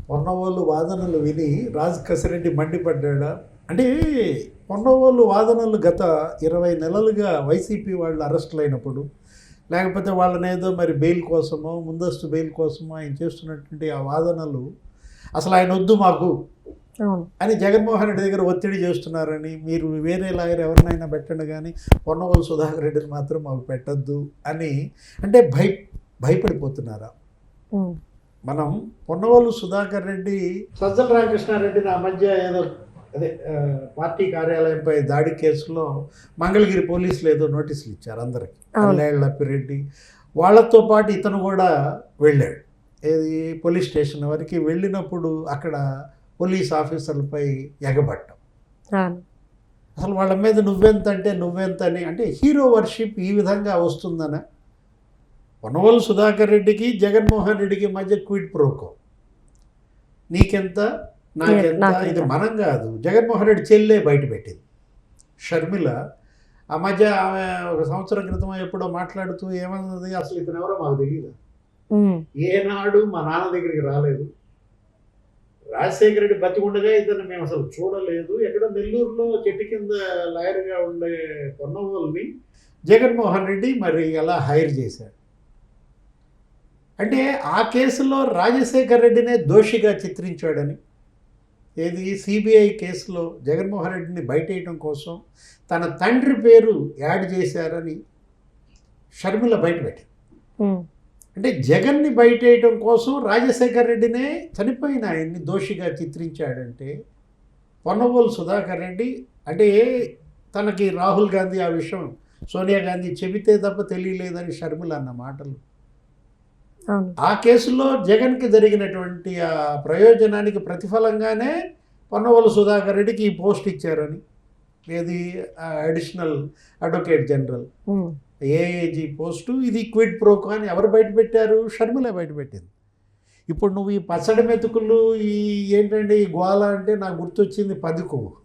పొన్నవోళ్ళు వాదనలు విని రాజ్ కసిరెడ్డి మండిపడ్డా. అంటే పొన్నవోళ్ళు వాదనలు గత 20 నెలలుగా వైసీపీ వాళ్ళు అరెస్టులు అయినప్పుడు, లేకపోతే వాళ్ళని ఏదో మరి బెయిల్ కోసమో ముందస్తు బెయిల్ కోసమో ఆయన చేస్తున్నటువంటి ఆ వాదనలు అసలు ఆయన వద్దు మాకు అని జగన్మోహన్ రెడ్డి దగ్గర ఒత్తిడి చేస్తున్నారని, మీరు వేరే లాయర్ ఎవరినైనా పెట్టండి కానీ పొన్నవోలు సుధాకర్ రెడ్డిని మాత్రం మాకు పెట్టద్దు అని అంటే భయపడిపోతున్నారా? మనం పొన్నవోలు సుధాకర్ రెడ్డి సజ్జల రామకృష్ణారెడ్డిని ఆ మధ్య ఏదో అదే పార్టీ కార్యాలయంపై దాడి కేసులో మంగళగిరి పోలీసులు ఏదో నోటీసులు ఇచ్చారు అందరికి, అల్లేళ్లప్పిరెడ్డి వాళ్ళతో పాటు ఇతను కూడా వెళ్ళాడు. ఏది పోలీస్ స్టేషన్ వరకు వెళ్ళినప్పుడు అక్కడ పోలీస్ ఆఫీసర్లపై ఎగబట్టం. అసలు వాళ్ళ మీద నువ్వెంత అంటే నువ్వెంత అని, అంటే హీరో వర్షిప్ ఈ విధంగా వస్తుందన. పొన్నవోలు సుధాకర్ రెడ్డికి జగన్మోహన్ రెడ్డికి మధ్య క్విడ్ ప్రోకో, నీకెంత నాకెంత, ఇది మనం కాదు, జగన్మోహన్ రెడ్డి చెల్లె బయట పెట్టింది. షర్మిల ఆ మధ్య ఆమె ఒక సంవత్సరం క్రితం ఎప్పుడో మాట్లాడుతూ ఏమన్నది, అసలు ఇతను ఎవరో మాకు తెలియదు, ఏనాడు మా నాన్న దగ్గరికి రాలేదు, రాజశేఖర రెడ్డి బతికుండగా ఇతను మేము అసలు చూడలేదు, ఎక్కడ నెల్లూరులో చెట్టు కింద లాయర్గా ఉండే పొన్నవోల్ని జగన్మోహన్ రెడ్డి మరి ఎలా హైర్ చేశాడు. అంటే ఆ కేసులో రాజశేఖర రెడ్డినే దోషిగా చిత్రించాడని, ఏది సిబిఐ కేసులో జగన్మోహన్ రెడ్డిని బయటేయడం కోసం తన తండ్రి పేరు యాడ్ చేశారని షర్మిల బయటపెట్టింది. అంటే జగన్ని బయటేయడం కోసం రాజశేఖర రెడ్డినే చనిపోయిన ఆయన్ని దోషిగా చిత్రించాడంటే పొన్నవోలు సుధాకర్ రెడ్డి అంటే తనకి రాహుల్ గాంధీ ఆ విషయం సోనియా గాంధీ చెబితే తప్ప తెలియలేదని షర్మిల అన్న మాటలు. ఆ కేసులో జగన్కి జరిగినటువంటి ఆ ప్రయోజనానికి ప్రతిఫలంగానే పొన్నవోలు సుధాకర్ రెడ్డికి ఈ పోస్ట్ ఇచ్చారని, ఏది additional advocate general AAG post, ఇది క్విడ్ ప్రోకో అని ఎవరు బయటపెట్టారు? షర్మిల బయటపెట్టింది. ఇప్పుడు నువ్వు ఈ పచ్చడి మెతుకులు ఈ ఏంటంటే ఈ గోల అంటే నాకు గుర్తొచ్చింది 10 కొవ్వు.